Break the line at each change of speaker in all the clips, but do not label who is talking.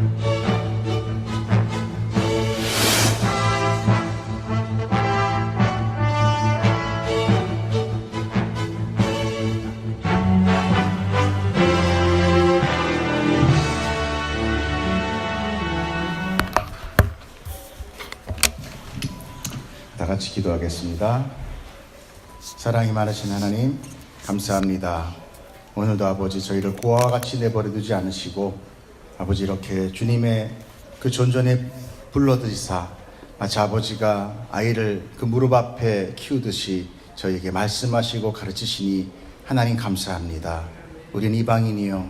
다 같이 기도하겠습니다. 사랑이 많으신 하나님, 감사합니다. 오늘도 아버지 저희를 고아와 같이 내버려 두지 않으시고 아버지 이렇게 주님의 그 존전에 불러드리사 마치 아버지가 아이를 그 무릎 앞에 키우듯이 저희에게 말씀하시고 가르치시니 하나님 감사합니다. 우린 이방인이요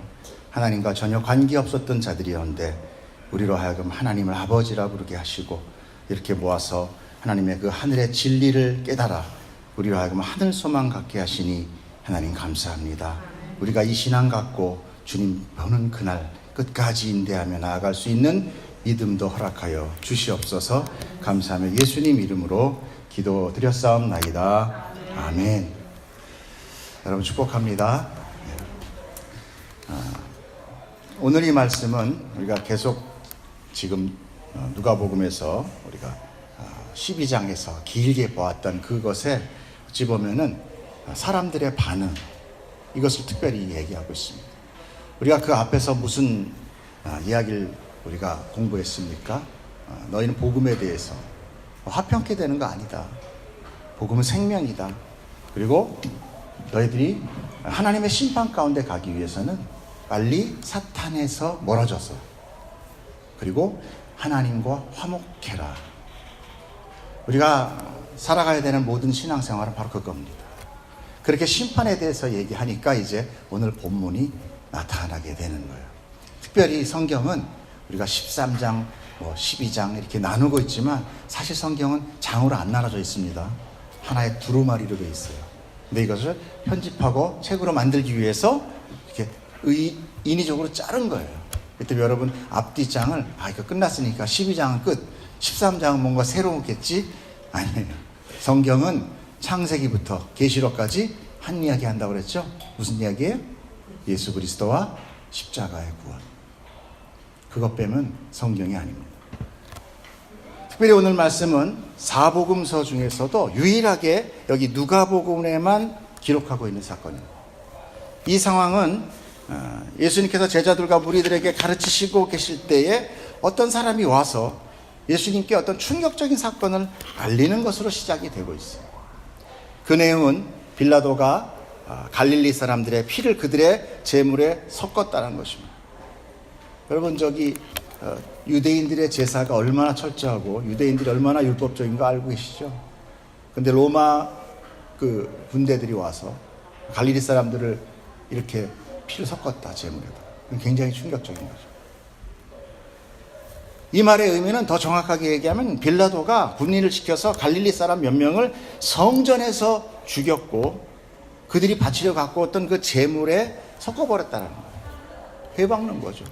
하나님과 전혀 관계없었던 자들이었는데 우리로 하여금 하나님을 아버지라 부르게 하시고 이렇게 모아서 하나님의 그 하늘의 진리를 깨달아 우리로 하여금 하늘 소망 갖게 하시니 하나님 감사합니다. 우리가 이 신앙 갖고 주님 보는 그날 끝까지 인내하며 나아갈 수 있는 믿음도 허락하여 주시옵소서. 감사하며 예수님 이름으로 기도드렸사옵나이다. 아멘. 여러분 축복합니다. 오늘 이 말씀은 우리가 계속 지금 누가복음에서 우리가 12장에서 길게 보았던 그것에 어찌 보면은 사람들의 반응, 이것을 특별히 얘기하고 있습니다. 우리가 그 앞에서 무슨 이야기를 우리가 공부했습니까? 너희는 복음에 대해서 화평케 되는 거 아니다. 복음은 생명이다. 그리고 너희들이 하나님의 심판 가운데 가기 위해서는 빨리 사탄에서 멀어져서 그리고 하나님과 화목해라. 우리가 살아가야 되는 모든 신앙생활은 바로 그겁니다. 그렇게 심판에 대해서 얘기하니까 이제 오늘 본문이 나타나게 되는 거예요. 특별히 성경은 우리가 13장, 12장 이렇게 나누고 있지만 사실 성경은 장으로 안 나눠져 있습니다. 하나의 두루마리로 되어 있어요. 근데 이것을 편집하고 책으로 만들기 위해서 이렇게 인위적으로 자른 거예요. 그때 여러분 앞뒤 장을 이거 끝났으니까 12장은 끝, 13장은 뭔가 새로웠겠지? 아니에요. 성경은 창세기부터 계시록까지 한 이야기 한다고 그랬죠? 무슨 이야기예요? 예수 그리스도와 십자가의 구원. 그것 빼면 성경이 아닙니다. 특별히 오늘 말씀은 사복음서 중에서도 유일하게 여기 누가복음에만 기록하고 있는 사건입니다. 이 상황은 예수님께서 제자들과 무리들에게 가르치시고 계실 때에 어떤 사람이 와서 예수님께 어떤 충격적인 사건을 알리는 것으로 시작이 되고 있어요. 그 내용은 빌라도가 갈릴리 사람들의 피를 그들의 제물에 섞었다는 것입니다. 여러분 유대인들의 제사가 얼마나 철저하고 유대인들이 얼마나 율법적인 거 알고 계시죠? 근데 로마 그 군대들이 와서 갈릴리 사람들을 이렇게 피를 섞었다, 제물에다. 굉장히 충격적인 거죠. 이 말의 의미는 더 정확하게 얘기하면 빌라도가 군인을 시켜서 갈릴리 사람 몇 명을 성전에서 죽였고 그들이 바치려 갖고 왔던 그 제물에 섞어버렸다는 거예요. 해박는 거죠.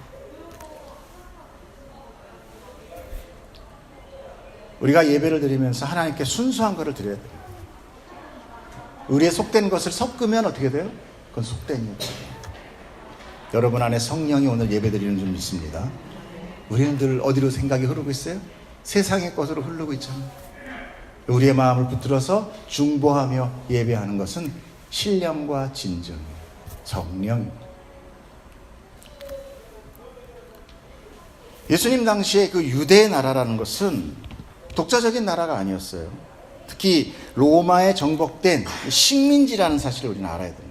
우리가 예배를 드리면서 하나님께 순수한 것을 드려야 돼요. 의리에 속된 것을 섞으면 어떻게 돼요? 그건 속된 일이에요. 여러분 안에 성령이 오늘 예배 드리는 줄 믿습니다. 우리는 늘 어디로 생각이 흐르고 있어요? 세상의 것으로 흐르고 있잖아요. 우리의 마음을 붙들어서 중보하며 예배하는 것은 신령과 진정, 성령입니다. 예수님 당시에 그 유대 나라라는 것은 독자적인 나라가 아니었어요. 특히 로마에 정복된 식민지라는 사실을 우리는 알아야 됩니다.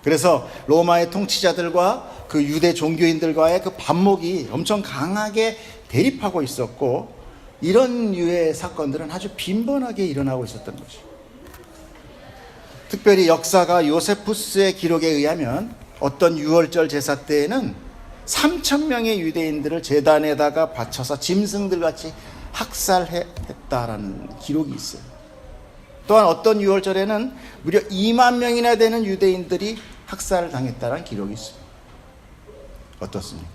그래서 로마의 통치자들과 그 유대 종교인들과의 그 반목이 엄청 강하게 대립하고 있었고 이런 유의 사건들은 아주 빈번하게 일어나고 있었던 것이죠. 특별히 역사가 요세푸스의 기록에 의하면 어떤 유월절 제사 때에는 3,000명의 유대인들을 제단에다가 바쳐서 짐승들같이 학살했다라는 기록이 있어요. 또한 어떤 유월절에는 무려 2만 명이나 되는 유대인들이 학살을 당했다는 기록이 있습니다. 어떻습니까?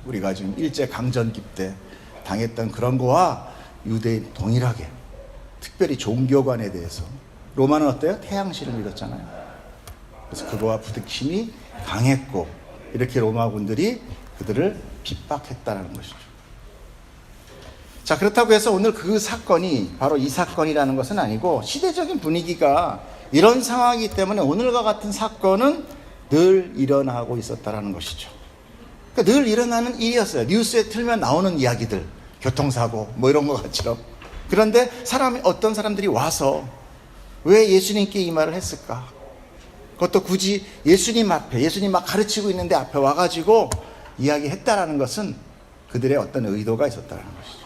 우리가 지금 일제강점기 때 당했던 그런 거와 유대인 동일하게 특별히 종교관에 대해서 로마는 어때요? 태양신을 믿었잖아요. 그래서 그거와 부딪힘이 강했고 이렇게 로마군들이 그들을 핍박했다는 것이죠. 자, 그렇다고 해서 오늘 그 사건이 바로 이 사건이라는 것은 아니고, 시대적인 분위기가 이런 상황이기 때문에 오늘과 같은 사건은 늘 일어나고 있었다는 것이죠. 그러니까 늘 일어나는 일이었어요. 뉴스에 틀면 나오는 이야기들, 교통사고 뭐 이런 것 같처럼. 그런데 어떤 사람들이 와서 왜 예수님께 이 말을 했을까? 그것도 굳이 예수님 앞에, 예수님 막 가르치고 있는데 앞에 와가지고 이야기했다라는 것은 그들의 어떤 의도가 있었다는 것이죠.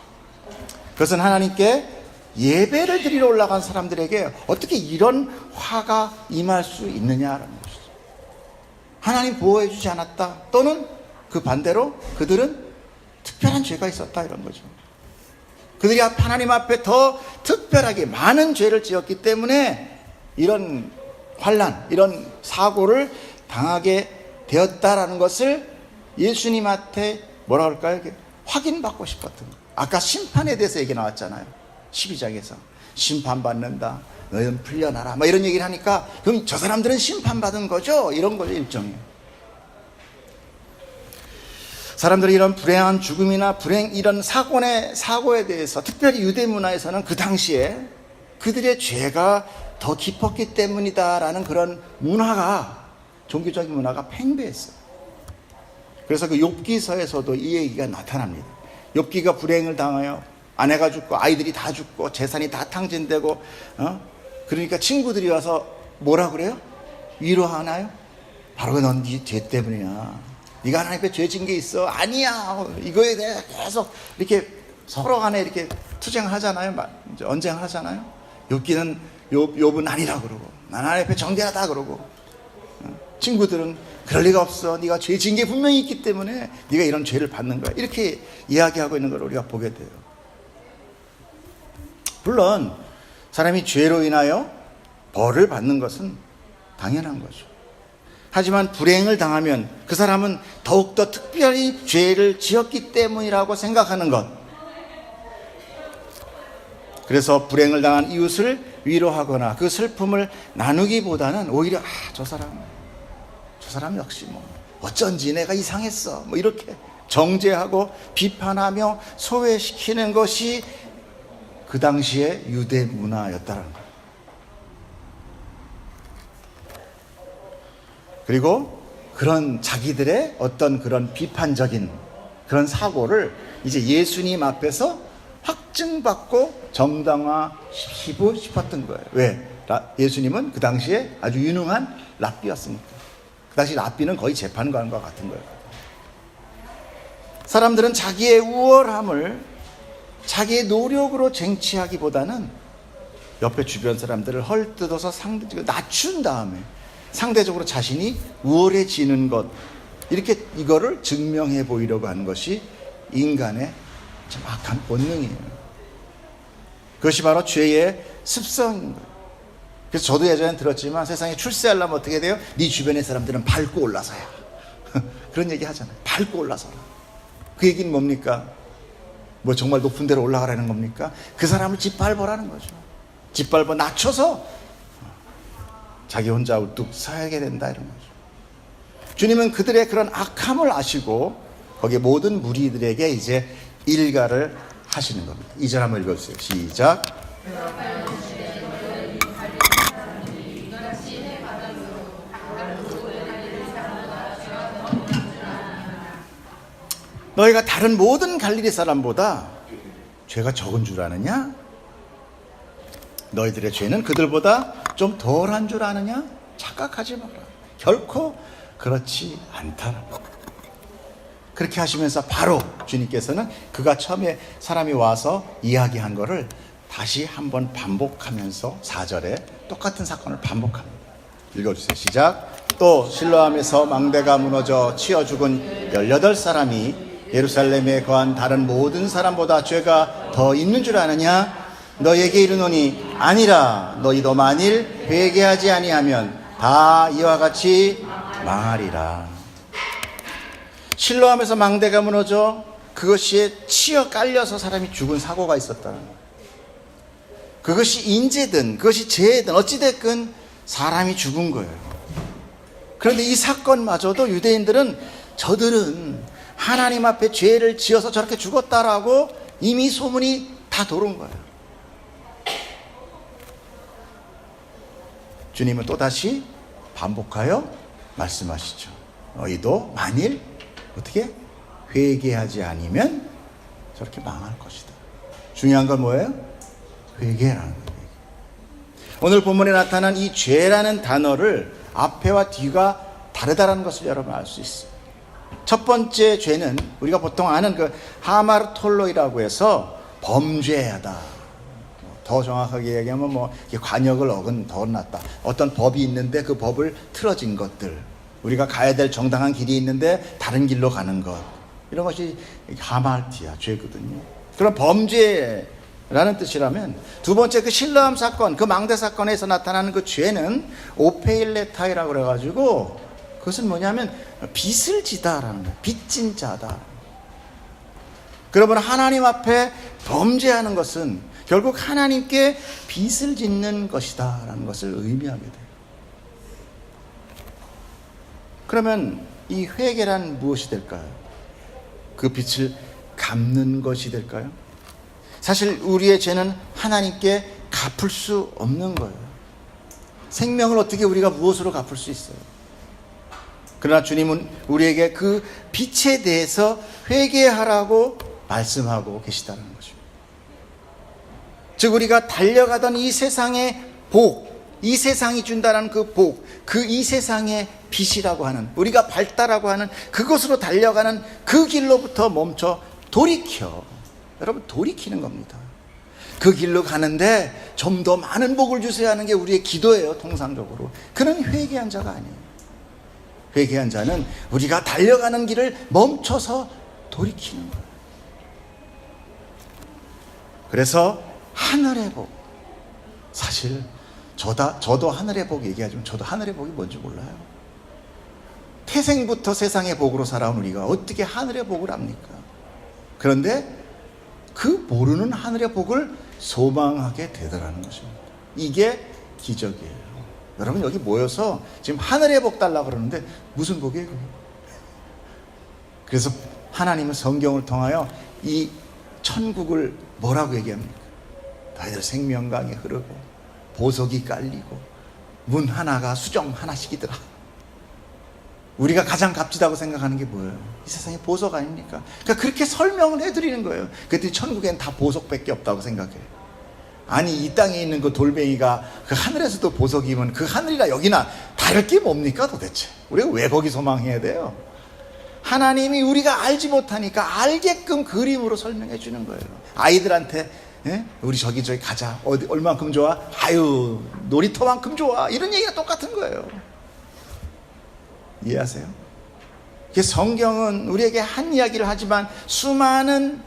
그것은 하나님께 예배를 드리러 올라간 사람들에게 어떻게 이런 화가 임할 수 있느냐라는 것이죠. 하나님 보호해 주지 않았다, 또는 그 반대로 그들은 특별한 죄가 있었다, 이런 거죠. 그들이 하나님 앞에 더 특별하게 많은 죄를 지었기 때문에 이런 환난, 이런 사고를 당하게 되었다라는 것을 예수님한테 뭐라 그럴까요? 확인받고 싶었던 거예요. 아까 심판에 대해서 얘기 나왔잖아요. 12장에서 심판받는다, 너희는 풀려나라 뭐 이런 얘기를 하니까, 그럼 저 사람들은 심판받은 거죠? 이런 거죠, 일종의. 사람들이 이런 불행한 죽음이나 이런 사고에 대해서, 특별히 유대 문화에서는 그 당시에 그들의 죄가 더 깊었기 때문이다라는 그런 문화가, 종교적인 문화가 팽배했어요. 그래서 그 욥기서에서도 이 얘기가 나타납니다. 욥기가 불행을 당하여 아내가 죽고 아이들이 다 죽고 재산이 다 탕진되고, 그러니까 친구들이 와서 뭐라 그래요? 위로하나요? 바로 넌 네 죄 때문이야. 네가 하나님 앞에 죄 진 게 있어. 아니야. 이거에 대해 계속 이렇게 서로 간에 이렇게 투쟁하잖아요. 언쟁하잖아요. 욥은 아니라 그러고, 난 하나님 앞에 정죄하다 그러고, 친구들은 그럴 리가 없어. 네가 죄 진 게 분명히 있기 때문에 네가 이런 죄를 받는 거야. 이렇게 이야기하고 있는 걸 우리가 보게 돼요. 물론 사람이 죄로 인하여 벌을 받는 것은 당연한 거죠. 하지만 불행을 당하면 그 사람은 더욱더 특별히 죄를 지었기 때문이라고 생각하는 것. 그래서 불행을 당한 이웃을 위로하거나 그 슬픔을 나누기보다는 오히려 저 사람 역시 뭐 어쩐지 내가 이상했어 뭐 이렇게 정죄하고 비판하며 소외시키는 것이 그 당시의 유대 문화였다는 거예요. 그리고 그런 자기들의 어떤 그런 비판적인 그런 사고를 이제 예수님 앞에서 확증받고 정당화시키고 싶었던 거예요. 왜? 예수님은 그 당시에 아주 유능한 랍비였으니까. 그 당시 랍비는 거의 재판관과 같은 거예요. 사람들은 자기의 우월함을 자기의 노력으로 쟁취하기보다는 옆에 주변 사람들을 헐뜯어서 낮춘 다음에 상대적으로 자신이 우월해지는 것, 이렇게 이거를 증명해 보이려고 하는 것이 인간의 참 악한 본능이에요. 그것이 바로 죄의 습성인 거예요. 그래서 저도 예전에 들었지만, 세상에 출세하려면 어떻게 돼요? 네 주변의 사람들은 밟고 올라서야. 그런 얘기 하잖아요. 밟고 올라서라. 그 얘기는 뭡니까? 뭐 정말 높은 데로 올라가라는 겁니까? 그 사람을 짓밟으라는 거죠. 짓밟아 낮춰서 자기 혼자 우뚝 서야게 된다, 이런 거죠. 주님은 그들의 그런 악함을 아시고 거기에 모든 무리들에게 이제 일가를 하시는 겁니다. 2절 한번 읽어주세요. 시작. 너희가 다른 모든 갈릴리 사람보다 죄가 적은 줄 아느냐? 너희들의 죄는 그들보다 좀 덜한 줄 아느냐? 착각하지 마라. 결코 그렇지 않다. 그렇게 하시면서 바로 주님께서는 그가 처음에 사람이 와서 이야기한 거를 다시 한번 반복하면서 4절에 똑같은 사건을 반복합니다. 읽어주세요. 시작. 또 실로암에서 망대가 무너져 치어 죽은 18사람이 예루살렘에 거한 다른 모든 사람보다 죄가 더 있는 줄 아느냐? 너에게 이르노니 아니라. 너희도 만일 회개하지 아니하면 다 이와 같이 망하리라. 실로암에서 망대가 무너져 그것이 치어 깔려서 사람이 죽은 사고가 있었다는 거예요. 그것이 인재든 그것이 죄든 어찌됐건 사람이 죽은 거예요. 그런데 이 사건마저도 유대인들은 저들은 하나님 앞에 죄를 지어서 저렇게 죽었다라고 이미 소문이 다 돌은 거예요. 주님은 또다시 반복하여 말씀하시죠. 너희도 만일 어떻게 회개하지 않으면 저렇게 망할 것이다. 중요한 건 뭐예요? 회개라는 거예요. 오늘 본문에 나타난 이 죄라는 단어를 앞에와 뒤가 다르다는 것을 여러분 알 수 있어요. 첫 번째 죄는 우리가 보통 아는 그 하마르톨로이라고 해서 범죄하다. 더 정확하게 얘기하면 뭐 관역을 어긴 더 낫다. 어떤 법이 있는데 그 법을 틀어진 것들, 우리가 가야 될 정당한 길이 있는데 다른 길로 가는 것, 이런 것이 하말티아 죄거든요. 그런 범죄라는 뜻이라면, 두 번째 그 실로암 사건, 그 망대 사건에서 나타나는 그 죄는 오페일레타이라고 그래가지고 그것은 뭐냐면 빚을 지다라는 거예요. 빚진 자다. 그러면 하나님 앞에 범죄하는 것은 결국 하나님께 빚을 짓는 것이다 라는 것을 의미하게 돼요. 그러면 이 회개란 무엇이 될까요? 그 빚을 갚는 것이 될까요? 사실 우리의 죄는 하나님께 갚을 수 없는 거예요. 생명을 어떻게 우리가 무엇으로 갚을 수 있어요? 그러나 주님은 우리에게 그 빚에 대해서 회개하라고 말씀하고 계시다는 거죠. 즉 우리가 달려가던 이 세상의 복, 이 세상이 준다는 그 복, 그 이 세상의 빛이라고 하는, 우리가 밝다라고 하는 그것으로 달려가는 그 길로부터 멈춰 돌이켜, 여러분 돌이키는 겁니다. 그 길로 가는데 좀 더 많은 복을 주세요 하는 게 우리의 기도예요. 통상적으로. 그는 회개한 자가 아니에요. 회개한 자는 우리가 달려가는 길을 멈춰서 돌이키는 거예요. 그래서 하늘의 복, 사실 저도 하늘의 복 얘기하지만 저도 하늘의 복이 뭔지 몰라요. 태생부터 세상의 복으로 살아온 우리가 어떻게 하늘의 복을 압니까? 그런데 그 모르는 하늘의 복을 소망하게 되더라는 것입니다. 이게 기적이에요. 여러분 여기 모여서 지금 하늘의 복 달라고 그러는데 무슨 복이에요? 그래서 하나님은 성경을 통하여 이 천국을 뭐라고 얘기합니까? 너희들 생명강이 흐르고 보석이 깔리고 문 하나가 수정 하나씩이더라. 우리가 가장 값지다고 생각하는 게 뭐예요? 이 세상에 보석 아닙니까? 그러니까 그렇게 설명을 해드리는 거예요. 그랬더니 천국엔 다 보석밖에 없다고 생각해요. 아니 이 땅에 있는 그 돌멩이가 그 하늘에서도 보석이면 그 하늘이나 여기나 다를 게 뭡니까 도대체? 우리가 왜 거기 소망해야 돼요? 하나님이 우리가 알지 못하니까 알게끔 그림으로 설명해 주는 거예요. 아이들한테 우리 저기 가자. 어디 얼만큼 좋아? 아유 놀이터만큼 좋아. 이런 얘기가 똑같은 거예요. 이해하세요? 성경은 우리에게 한 이야기를 하지만 수많은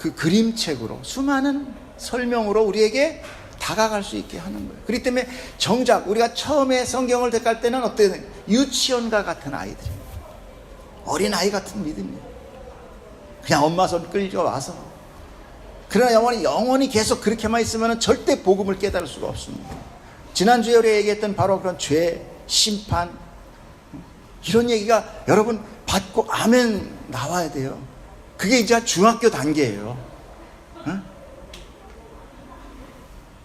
그 그림책으로, 수많은 설명으로 우리에게 다가갈 수 있게 하는 거예요. 그렇기 때문에 정작 우리가 처음에 성경을 택할 때는 어때요? 유치원과 같은 아이들입니다. 어린아이 같은 믿음이에요. 그냥 엄마 손 끌려와서. 그러나 영원히 계속 그렇게만 있으면 절대 복음을 깨달을 수가 없습니다. 지난주에 우리가 얘기했던 바로 그런 죄, 심판, 이런 얘기가 여러분 받고 아멘 나와야 돼요. 그게 이제 중학교 단계예요.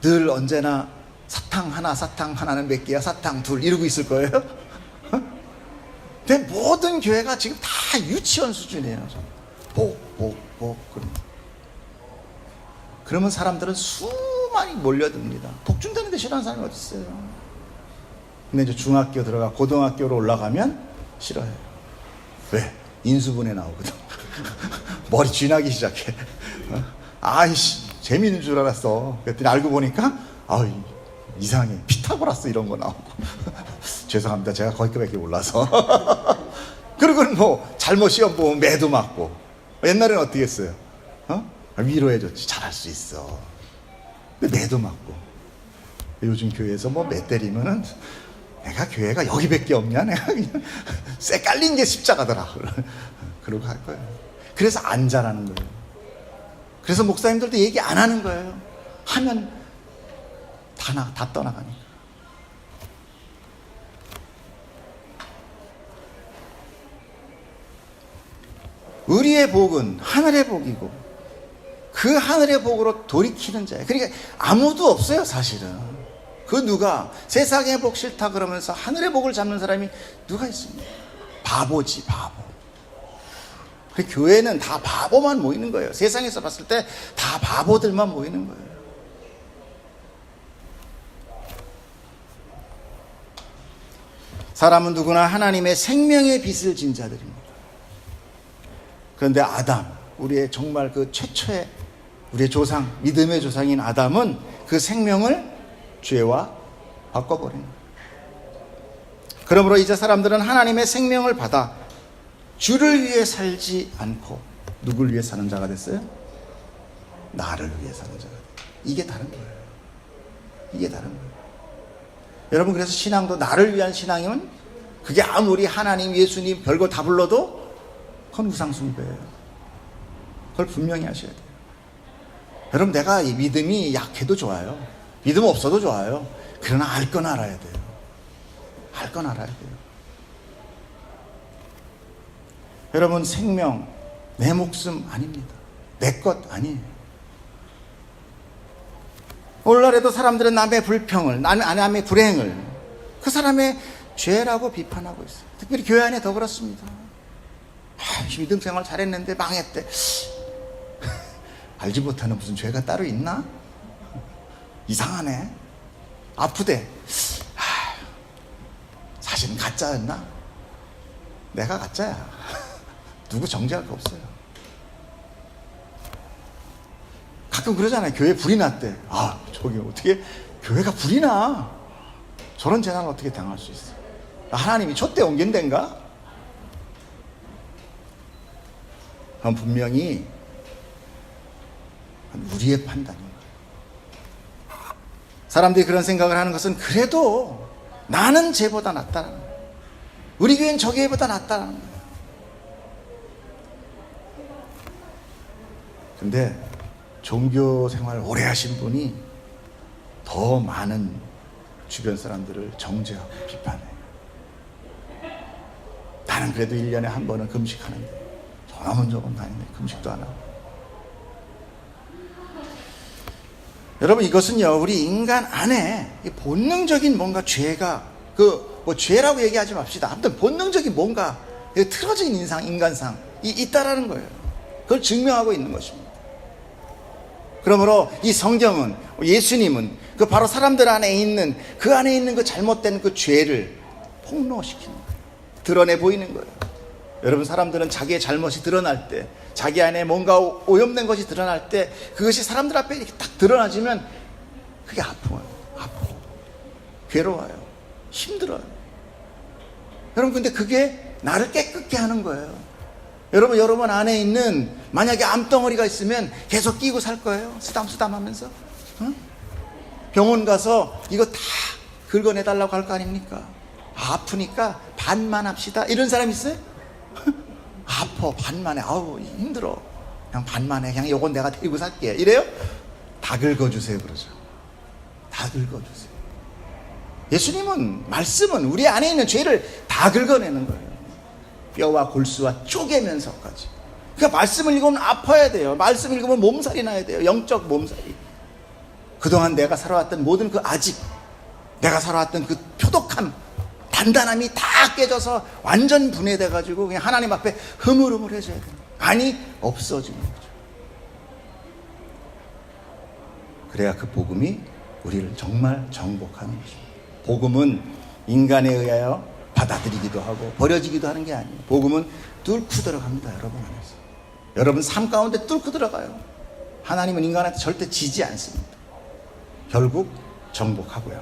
늘 언제나 사탕 하나는 몇 개야? 사탕 둘 이러고 있을 거예요. 근데 모든 교회가 지금 다 유치원 수준이에요. 복. 그러면 사람들은 수많이 몰려듭니다. 복 준다는데 싫어하는 사람이 어디 있어요? 근데 이제 중학교 들어가 고등학교로 올라가면 싫어해요. 왜? 인수분해 나오거든. 머리 쥐나기 시작해. 아이씨 재미있는 줄 알았어. 그랬더니 알고 보니까 이상해. 피타고라스 이런 거 나오고. 죄송합니다. 제가 거기까지 몰라서. 그리고는 뭐 잘못 시험 보면 매도 맞고. 옛날에는 어떻게 했어요? 위로해줬지. 잘할 수 있어. 근데 매도 맞고. 요즘 교회에서 뭐 매 때리면은 내가 교회가 여기밖에 없냐? 내가 그냥 쇠 깔린 게 십자가더라. 그러고 할 거예요. 그래서 안 자라는 거예요. 그래서 목사님들도 얘기 안 하는 거예요. 하면 다 떠나가니까. 우리의 복은 하늘의 복이고 그 하늘의 복으로 돌이키는 자예요. 그러니까 아무도 없어요, 사실은. 그 누가 세상의 복 싫다 그러면서 하늘의 복을 잡는 사람이 누가 있습니까? 바보지, 바보. 그 교회는 다 바보만 모이는 거예요. 세상에서 봤을 때 다 바보들만 모이는 거예요. 사람은 누구나 하나님의 생명의 빛을 진 자들입니다. 그런데 아담, 우리의 정말 그 최초의 우리의 조상, 믿음의 조상인 아담은 그 생명을 죄와 바꿔버린 거예요. 그러므로 이제 사람들은 하나님의 생명을 받아 주를 위해 살지 않고 누굴 위해 사는 자가 됐어요? 나를 위해 사는 자가 됐어요. 이게 다른 거예요. 이게 다른 거예요. 여러분, 그래서 신앙도 나를 위한 신앙이면 그게 아무리 하나님, 예수님 별거 다 불러도 그건 우상숭배예요. 그걸 분명히 하셔야 돼요. 여러분, 내가 이 믿음이 약해도 좋아요. 믿음 없어도 좋아요. 그러나 알 건 알아야 돼요. 알 건 알아야 돼요. 여러분, 생명, 내 목숨 아닙니다. 내 것 아니에요. 오늘날에도 사람들은 남의 불평을, 남의 불행을 그 사람의 죄라고 비판하고 있어요. 특별히 교회 안에 더 그렇습니다. 믿음 생활 잘했는데 망했대. 알지 못하는 무슨 죄가 따로 있나? 이상하네. 아프대. 사실은 가짜였나? 내가 가짜야. 누구 정죄할 거 없어요. 가끔 그러잖아요. 교회 불이 났대. 저기 어떻게 교회가 불이 나? 저런 재난을 어떻게 당할 수 있어? 하나님이 촛대 옮긴 데인가? 그건 분명히 우리의 판단입니다. 사람들이 그런 생각을 하는 것은 그래도 나는 쟤보다 낫다는 거예요. 우리 교회는 저 교회보다 낫다는 거예요. 근데 종교 생활 오래 하신 분이 더 많은 주변 사람들을 정죄하고 비판해요. 나는 그래도 1년에 한 번은 금식하는데 저놈은 저건 다닌데 금식도 안 하고. 여러분, 이것은요, 우리 인간 안에 본능적인 뭔가 죄가, 죄라고 얘기하지 맙시다. 아무튼 본능적인 뭔가 틀어진 인간상 있다라는 거예요. 그걸 증명하고 있는 것입니다. 그러므로 이 성경은, 예수님은 그 바로 사람들 안에 있는 그 잘못된 그 죄를 폭로시키는 거예요. 드러내 보이는 거예요. 여러분, 사람들은 자기의 잘못이 드러날 때, 자기 안에 뭔가 오염된 것이 드러날 때, 그것이 사람들 앞에 이렇게 딱 드러나지면 그게 아파요. 아프고 괴로워요. 힘들어요. 여러분, 근데 그게 나를 깨끗게 하는 거예요. 여러분 안에 있는 만약에 암덩어리가 있으면 계속 끼고 살 거예요? 쓰담쓰담 하면서? 병원 가서 이거 다 긁어내달라고 할 거 아닙니까? 아프니까 반만 합시다. 이런 사람 있어요? 아파, 반만 해. 힘들어. 그냥 반만 해. 그냥 요건 내가 데리고 살게. 이래요? 다 긁어주세요. 그러죠. 다 긁어주세요. 예수님은, 말씀은 우리 안에 있는 죄를 다 긁어내는 거예요. 뼈와 골수와 쪼개면서까지. 그러니까 말씀을 읽으면 아파야 돼요. 말씀을 읽으면 몸살이 나야 돼요. 영적 몸살이. 그동안 내가 살아왔던 모든 그 아직, 내가 살아왔던 그 표독함, 단단함이 다 깨져서 완전 분해돼가지고 그냥 하나님 앞에 흐물흐물해져야 돼요. 아니, 없어지는 거죠. 그래야 그 복음이 우리를 정말 정복하는 것입니다. 복음은 인간에 의하여 받아들이기도 하고 버려지기도 하는 게 아니에요. 복음은 뚫고 들어갑니다. 여러분 안에서. 여러분 삶 가운데 뚫고 들어가요. 하나님은 인간한테 절대 지지 않습니다. 결국 정복하고요.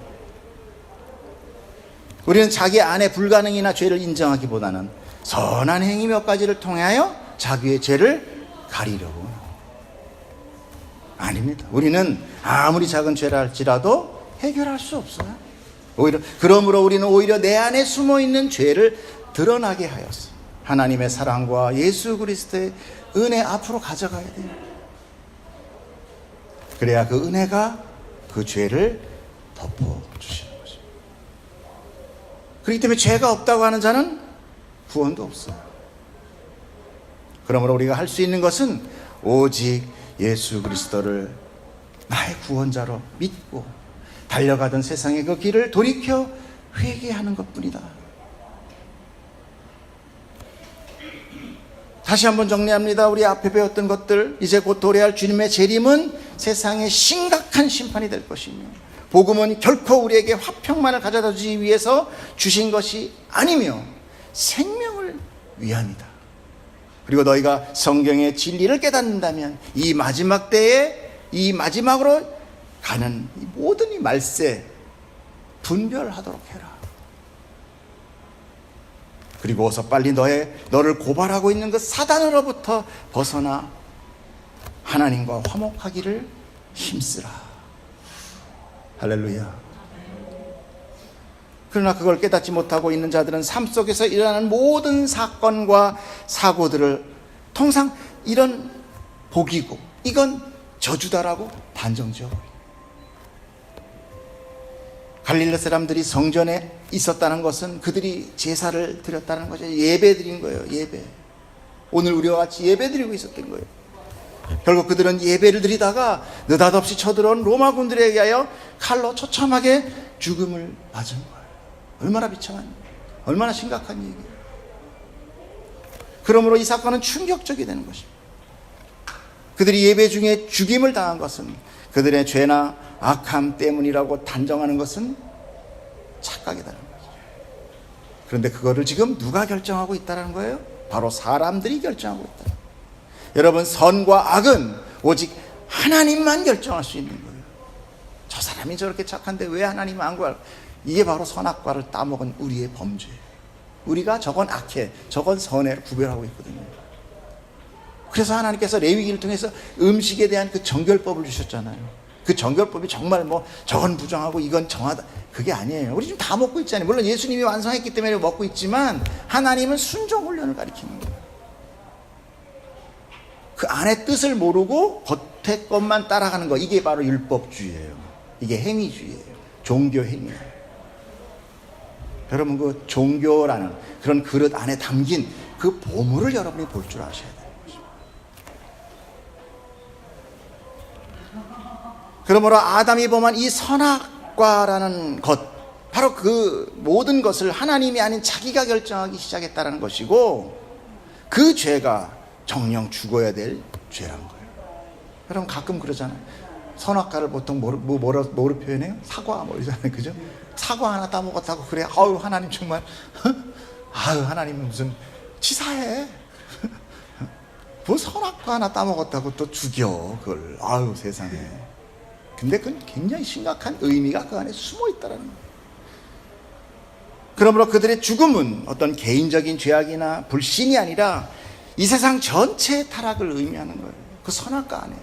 우리는 자기 안에 불가능이나 죄를 인정하기보다는 선한 행위 몇 가지를 통하여 자기의 죄를 가리려고 아닙니다. 우리는 아무리 작은 죄라 할지라도 해결할 수 없어요. 그러므로 우리는 오히려 내 안에 숨어있는 죄를 드러나게 하였어. 하나님의 사랑과 예수 그리스도의 은혜 앞으로 가져가야 돼요. 그래야 그 은혜가 그 죄를 덮어주시는 것입니다. 그렇기 때문에 죄가 없다고 하는 자는 구원도 없어요. 그러므로 우리가 할 수 있는 것은 오직 예수 그리스도를 나의 구원자로 믿고 달려가던 세상의 그 길을 돌이켜 회개하는 것뿐이다. 다시 한번 정리합니다. 우리 앞에 배웠던 것들, 이제 곧 도래할 주님의 재림은 세상의 심각한 심판이 될 것이며, 복음은 결코 우리에게 화평만을 가져다 주기 위해서 주신 것이 아니며 생명을 위함이다. 그리고 너희가 성경의 진리를 깨닫는다면 이 마지막 때에, 이 마지막으로 가는 이 모든 이 말세 분별하도록 해라. 그리고 어서 빨리 너를 고발하고 있는 그 사단으로부터 벗어나 하나님과 화목하기를 힘쓰라. 할렐루야. 그러나 그걸 깨닫지 못하고 있는 자들은 삶 속에서 일어나는 모든 사건과 사고들을 통상 이런 복이고 이건 저주다라고 단정지어. 갈릴리 사람들이 성전에 있었다는 것은 그들이 제사를 드렸다는 거죠. 예배 드린 거예요. 예배. 오늘 우리와 같이 예배 드리고 있었던 거예요. 결국 그들은 예배를 드리다가 느닷없이 쳐들어온 로마군들에 의하여 칼로 처참하게 죽음을 맞은 거예요. 얼마나 비참한, 얼마나 심각한 얘기예요. 그러므로 이 사건은 충격적이 되는 것입니다. 그들이 예배 중에 죽임을 당한 것은 그들의 죄나 악함 때문이라고 단정하는 것은 착각이라는 거죠. 그런데 그거를 지금 누가 결정하고 있다는 거예요? 바로 사람들이 결정하고 있다. 여러분, 선과 악은 오직 하나님만 결정할 수 있는 거예요. 저 사람이 저렇게 착한데 왜 하나님 안 구할? 이게 바로 선악과를 따먹은 우리의 범죄예요. 우리가 저건 악해, 저건 선해를 구별하고 있거든요. 그래서 하나님께서 레위기를 통해서 음식에 대한 그 정결법을 주셨잖아요. 그 정결법이 정말 뭐 저건 부정하고 이건 정하다, 그게 아니에요. 우리 지금 다 먹고 있잖아요. 물론 예수님이 완성했기 때문에 먹고 있지만 하나님은 순종 훈련을 가리키는 거예요. 그 안의 뜻을 모르고 겉의 것만 따라가는 거, 이게 바로 율법주의예요. 이게 행위주의예요. 종교 행위예요. 여러분, 그 종교라는 그런 그릇 안에 담긴 그 보물을 여러분이 볼 줄 아셔야 돼요. 그러므로 아담이 범한 이 선악과라는 것, 바로 그 모든 것을 하나님이 아닌 자기가 결정하기 시작했다는 것이고, 그 죄가 정령 죽어야 될 죄란 거예요. 여러분, 가끔 그러잖아요. 선악과를 보통 뭐로 표현해요? 사과 뭐 이러잖아요. 그죠? 사과 하나 따먹었다고 그래. 아유, 하나님 정말 아유, 하나님은 무슨 치사해. 뭐 선악과 하나 따먹었다고 또 죽여 그걸. 아유, 세상에. 근데 그건 굉장히 심각한 의미가 그 안에 숨어 있다는 거예요. 그러므로 그들의 죽음은 어떤 개인적인 죄악이나 불신이 아니라 이 세상 전체의 타락을 의미하는 거예요. 그 선악과 안에.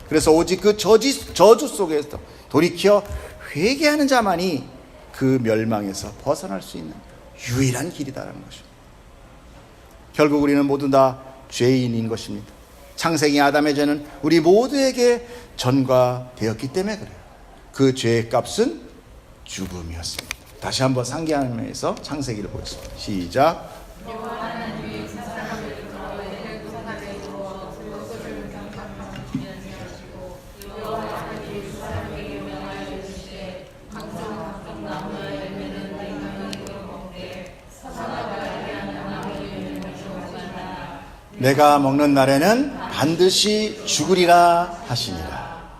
그래서 오직 그 저주 속에서 돌이켜 회개하는 자만이 그 멸망에서 벗어날 수 있는 유일한 길이다라는 것입니다. 결국 우리는 모두 다 죄인인 것입니다. 창세기 아담의 죄는 우리 모두에게 전가되었기 때문에 그래요. 그 죄의 값은 죽음이었습니다. 다시 한번 상기하면서 창세기를 보겠습니다. 시작. 내가 먹는 날에는 반드시 죽으리라 하시니라.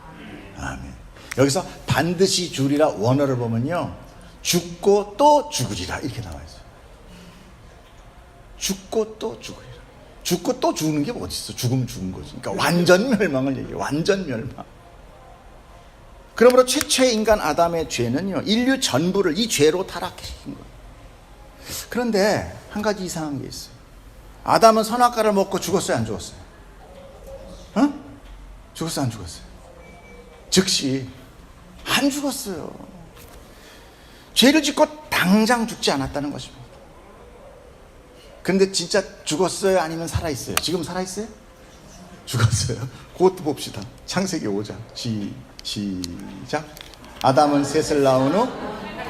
아멘. 여기서 반드시 죽으리라 원어를 보면요, 죽고 또 죽으리라 이렇게 나와 있어요. 죽고 또 죽으리라. 죽고 또 죽는 게 어디 있어? 죽으면 죽은 거지. 그러니까 완전 멸망을 얘기해요. 완전 멸망. 그러므로 최초의 인간 아담의 죄는요, 인류 전부를 이 죄로 타락시킨 거예요. 그런데 한 가지 이상한 게 있어요. 아담은 선악과를 먹고 죽었어요, 안 죽었어요? 죽었어요, 안 죽었어요? 즉시 안 죽었어요. 죄를 짓고 당장 죽지 않았다는 것입니다. 그런데 진짜 죽었어요, 아니면 살아있어요? 지금 살아있어요? 죽었어요. 그것도 봅시다. 창세기 5장 시작. 아담은 셋을 낳은 후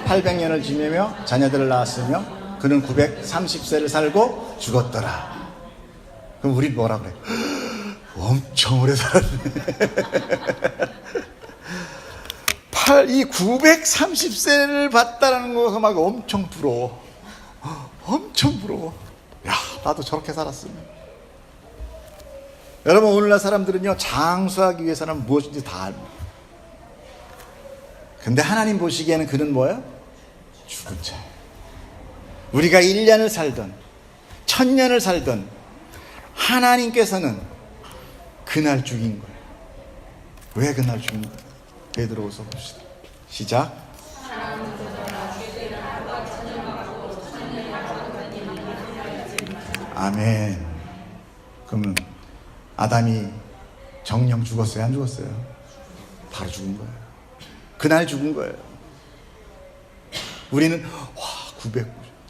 800년을 지내며 자녀들을 낳았으며 그는 930세를 살고 죽었더라. 그럼 우린 뭐라 그래? 엄청 오래 살았네. 이 930세를 봤다는 거가 막 엄청 부러워. 엄청 부러워. 야, 나도 저렇게 살았으면. 여러분, 오늘날 사람들은요, 장수하기 위해서는 무엇인지 다 압니다. 근데 하나님 보시기에는 그는 뭐예요? 죽은 자예요. 우리가 1년을 살던 1000년을 살던 하나님께서는 그날 죽인 거예요. 왜 그날 죽인 거예요? 베드로후서 봅시다. 시작. 아멘. 그러면 아담이 정령 죽었어요? 안 죽었어요? 바로 죽은 거예요. 그날 죽은 거예요. 우리는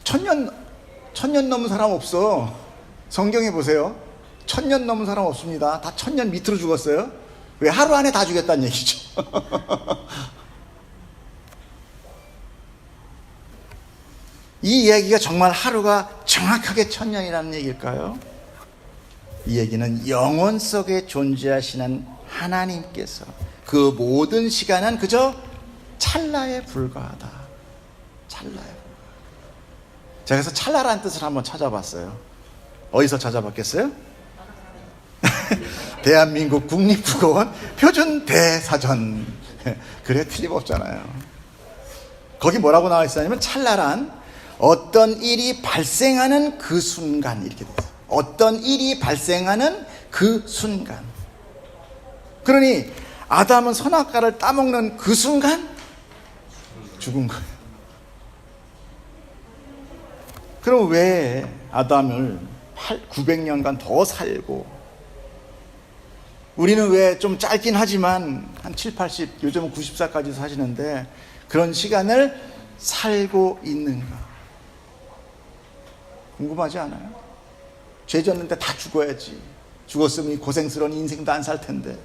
1000년 넘은 사람 없어. 성경에 보세요. 1000년 넘은 사람 없습니다. 다 1000년 밑으로 죽었어요. 왜? 하루 안에 다 죽였다는 얘기죠. 이 이야기가 정말 하루가 정확하게 1000년이라는 얘기일까요? 이 얘기는 영원 속에 존재하시는 하나님께서 그 모든 시간은 그저 찰나에 불과하다. 찰나에 불과하다. 제가 그래서 찰나라는 뜻을 한번 찾아봤어요. 어디서 찾아봤겠어요? 대한민국 국립국어원 표준 대사전. 그래, 틀림없잖아요. 거기 뭐라고 나와 있었냐면 찰나란 어떤 일이 발생하는 그 순간, 이렇게 돼 있어요. 어떤 일이 발생하는 그 순간. 그러니 아담은 선악과를 따먹는 그 순간 죽은 거예요. 그럼 왜 아담을 900년간 더 살고, 우리는 왜 좀 짧긴 하지만 한 7, 80, 요즘은 90살까지 사시는데 그런 시간을 살고 있는가? 궁금하지 않아요? 죄 졌는데 다 죽어야지. 죽었으면 이 고생스러운 인생도 안 살 텐데,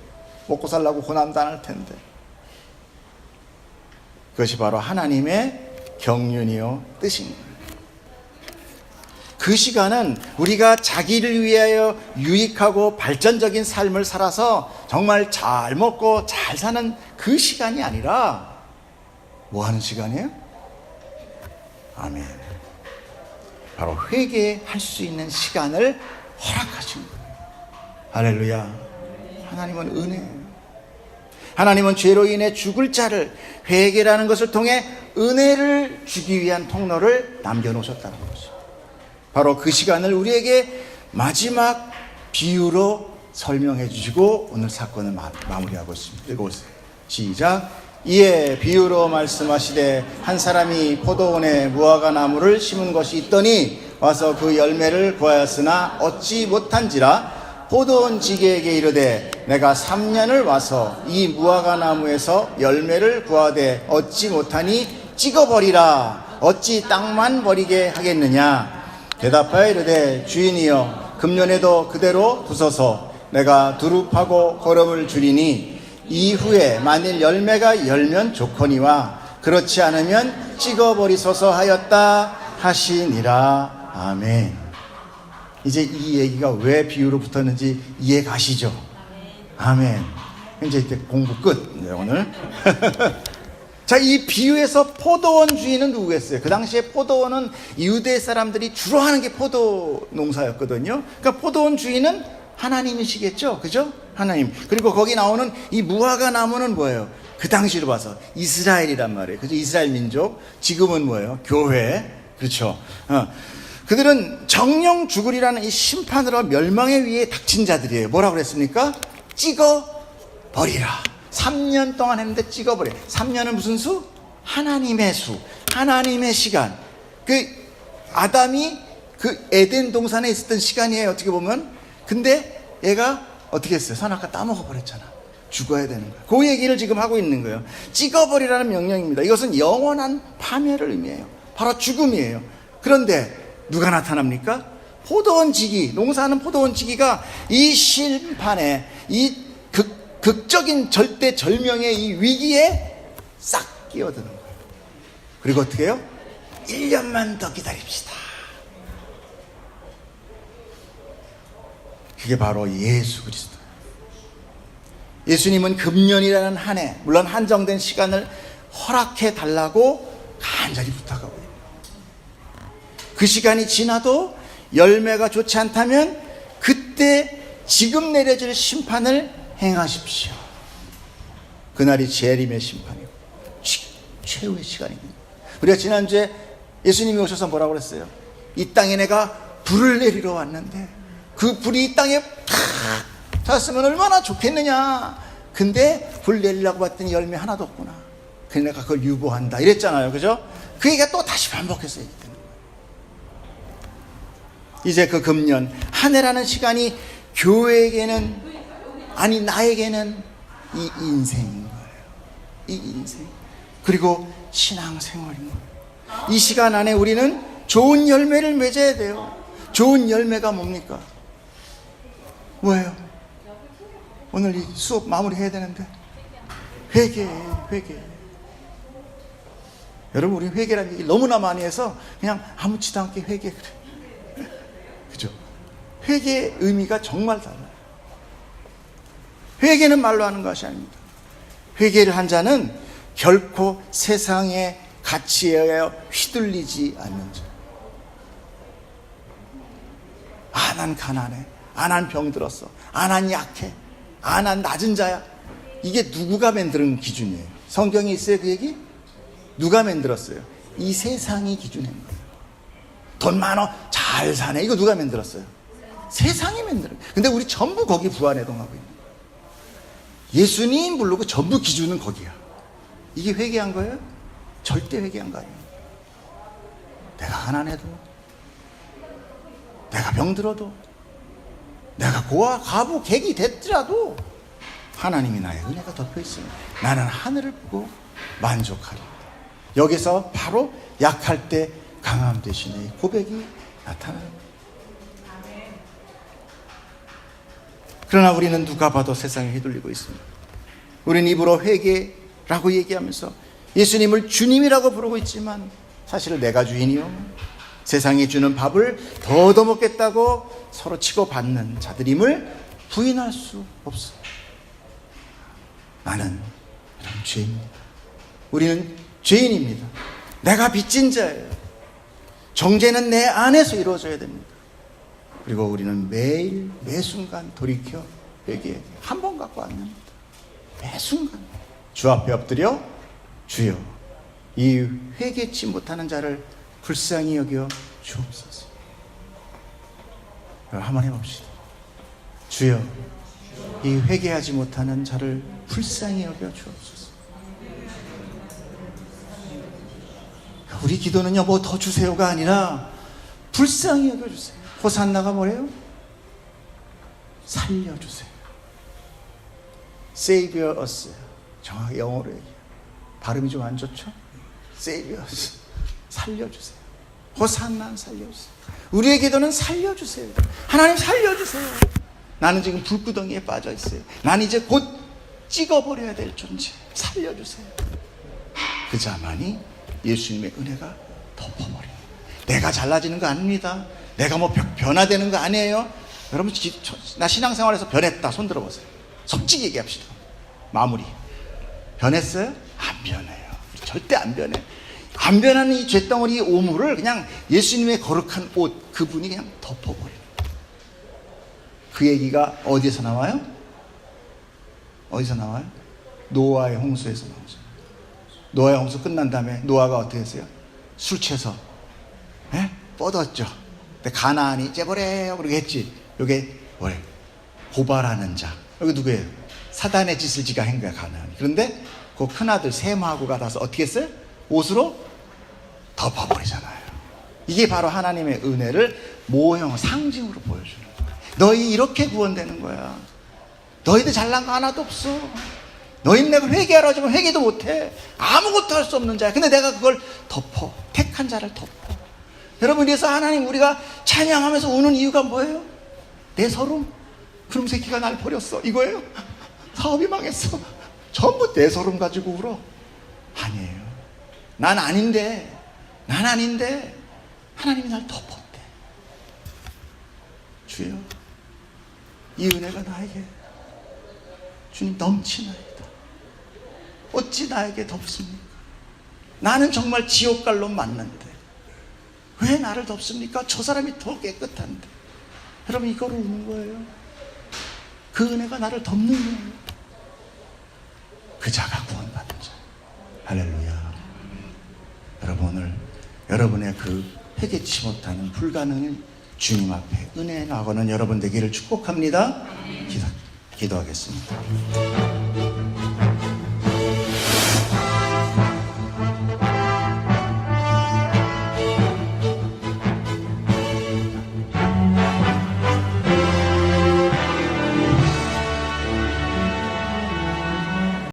먹고 살라고 고난도 안 할 텐데. 그것이 바로 하나님의 경륜이요 뜻인 거예요. 그 시간은 우리가 자기를 위하여 유익하고 발전적인 삶을 살아서 정말 잘 먹고 잘 사는 그 시간이 아니라 뭐 하는 시간이에요? 아멘. 바로 회개할 수 있는 시간을 허락하신 거예요. 할렐루야. 하나님은 은혜예요. 하나님은 죄로 인해 죽을 자를 회개라는 것을 통해 은혜를 주기 위한 통로를 남겨놓으셨다는 거죠. 바로 그 시간을 우리에게 마지막 비유로 설명해 주시고 오늘 사건을 마무리하고 있습니다. 읽어보세요. 시작. 이에 비유로 말씀하시되 한 사람이 포도원에 무화과 나무를 심은 것이 있더니 와서 그 열매를 구하였으나 얻지 못한지라 포도원 지게에게 이르되 내가 3년을 와서 이 무화과 나무에서 열매를 구하되 얻지 못하니 찍어버리라. 어찌 땅만 버리게 하겠느냐. 대답하여 이르되 주인이여 금년에도 그대로 두소서. 내가 두릅하고 거름을 줄이니 이후에 만일 열매가 열면 좋거니와 그렇지 않으면 찍어버리소서 하였다 하시니라. 아멘. 이제 이 얘기가 왜 비유로 붙었는지 이해 가시죠? 아멘. 이제 공부 끝. 이제 오늘 자, 이 비유에서 포도원 주인은 누구겠어요? 그 당시에 포도원은 유대 사람들이 주로 하는 게 포도 농사였거든요. 그러니까 포도원 주인은 하나님이시겠죠? 그죠? 하나님. 그리고 거기 나오는 이 무화과 나무는 뭐예요? 그 당시로 봐서 이스라엘이란 말이에요. 그죠? 이스라엘 민족. 지금은 뭐예요? 교회. 그렇죠? 그들은 정령 죽으리라는 이 심판으로 멸망의 위에 닥친 자들이에요. 뭐라고 그랬습니까? 찍어버리라. 3년 동안 했는데 찍어버려. 3년은 무슨 수? 하나님의 수. 하나님의 시간. 그 아담이 그 에덴 동산에 있었던 시간이에요. 어떻게 보면. 근데 얘가 어떻게 했어요? 선악과 따먹어버렸잖아. 죽어야 되는 거야. 그 얘기를 지금 하고 있는 거예요. 찍어버리라는 명령입니다. 이것은 영원한 파멸을 의미해요. 바로 죽음이에요. 그런데 누가 나타납니까? 포도원 지기, 농사하는 포도원 지기가 이 심판에, 이 극적인 절대 절명의 이 위기에 싹 끼어드는 거예요. 그리고 어떻게 해요? 1년만 더 기다립시다. 그게 바로 예수 그리스도. 예수님은 금년이라는 한 해, 물론 한정된 시간을 허락해 달라고 간절히 부탁하고 있습니다. 그 시간이 지나도 열매가 좋지 않다면 그때 지금 내려질 심판을 행하십시오. 그날이 재림의 심판이고 최후의 시간입니다. 우리가 지난주에 예수님이 오셔서 뭐라고 그랬어요? 이 땅에 내가 불을 내리러 왔는데 그 불이 이 땅에 탁 닿았으면 얼마나 좋겠느냐. 근데 불 내리려고 봤더니 열매 하나도 없구나. 그래서 내가 그걸 유보한다 이랬잖아요. 그죠? 그 얘기가 또 다시 반복해서 얘기되는 거예요. 이제 그 금년 한 해라는 시간이 교회에게는, 아니 나에게는 이 인생인 거예요. 이 인생. 그리고 신앙생활인 거예요. 이 시간 안에 우리는 좋은 열매를 맺어야 돼요. 좋은 열매가 뭡니까? 뭐예요? 오늘 이 수업 마무리해야 되는데 회개예요. 회개. 여러분, 우리 회개라는 얘기 너무나 많이 해서 그냥 아무렇지도 않게 회개 그래. 그죠? 회개의 의미가 정말 달라요. 회개는 말로 하는 것이 아닙니다. 회개를 한 자는 결코 세상의 가치에 휘둘리지 않는 자. 아, 난 가난해. 아, 난 병들었어. 아, 난 약해. 아, 난 낮은 자야. 이게 누구가 만드는 기준이에요? 성경에 있어요, 그 얘기? 누가 만들었어요? 이 세상이 기준인 거예요. 돈 많어, 잘 사네. 이거 누가 만들었어요? 세상이 만들어요. 근데 우리 전부 거기 부안해동하고 있는 거예요. 예수님 부르고 전부 기준은 거기야. 이게 회개한 거예요? 절대 회개한 거 아니에요. 내가 가난해도, 내가 병들어도, 내가 고아, 과부, 객이 됐더라도 하나님이 나의 은혜가 덮여있으니 나는 하늘을 보고 만족하리라. 여기서 바로 약할 때 강함 대신에 고백이 나타나요. 그러나 우리는 누가 봐도 세상에 휘둘리고 있습니다. 우리는 입으로 회개라고 얘기하면서 예수님을 주님이라고 부르고 있지만 사실 내가 주인이요, 세상이 주는 밥을 더 얻어먹겠다고 서로 치고받는 자들임을 부인할 수 없어요. 나는 죄인입니다. 우리는 죄인입니다. 내가 빚진 자예요. 정죄는 내 안에서 이루어져야 됩니다. 그리고 우리는 매일 매순간 돌이켜 회개해. 한 번 갖고 안 됩니다. 매순간 주 앞에 엎드려 주여, 이 회개치 못하는 자를 불쌍히 여겨 주옵소서. 한번 해봅시다. 주여, 이 회개하지 못하는 자를 불쌍히 여겨 주옵소서. 우리 기도는요, 뭐 더 주세요가 아니라 불쌍히 여겨 주세요. 호산나가 뭐래요? 살려주세요. Save us. 정확히 영어로 얘기해요. 발음이 좀 안 좋죠? Save us. 살려주세요. 호산나 살려주세요. 우리의 기도는 살려주세요. 하나님 살려주세요. 나는 지금 불구덩이에 빠져 있어요. 난 이제 곧 찍어버려야 될 존재. 살려주세요. 그 자만이 예수님의 은혜가 덮어버립니다. 내가 잘나지는 거 아닙니다. 내가 뭐 변화되는 거 아니에요. 여러분, 나 신앙생활에서 변했다 손 들어보세요. 솔직히 얘기합시다. 마무리. 변했어요? 안 변해요. 절대 안 변해. 안 변하는 이 쇳덩어리 오물을 그냥 예수님의 거룩한 옷, 그분이 그냥 덮어버려요. 그 얘기가 어디에서 나와요? 어디서 나와요? 노아의 홍수에서 나오죠. 노아의 홍수 끝난 다음에 노아가 어떻게 했어요? 술 취해서 뻗었죠. 근데 가나안이 째버려요 그러게 했지. 요게 뭐래? 고발하는 자. 여기 누구예요? 사단의 짓을 지가 한 거야, 가나안이. 그런데 그 큰아들 셈하고 가서 어떻게 했어요? 옷으로 덮어버리잖아요. 이게 바로 하나님의 은혜를 모형, 상징으로 보여주는 거야. 너희 이렇게 구원되는 거야. 너희들 잘난 거 하나도 없어. 너희는 내가 회개하라 하지만 회개도 못해. 아무것도 할 수 없는 자야. 근데 내가 그걸 덮어. 택한 자를 덮어. 여러분, 그래서 하나님 우리가 찬양하면서 우는 이유가 뭐예요? 내 서름? 그럼 새끼가 날 버렸어. 이거예요? 사업이 망했어. 전부 내 서름 가지고 울어. 아니에요. 난 아닌데 하나님이 날 덮었대. 주여, 이 은혜가 나에게 주님 넘치나이다. 어찌 나에게 덮습니까? 나는 정말 지옥갈로 맞는데 왜 나를 덮습니까? 저 사람이 더 깨끗한데. 여러분, 이거를 우는 거예요. 그 은혜가 나를 덮는 거예요. 그 자가 구원받은 자. 할렐루야. 여러분, 오늘 여러분의 그 회개치 못하는 불가능한 주님 앞에 은혜 나가는 여러분 되기를 축복합니다. 기도하겠습니다.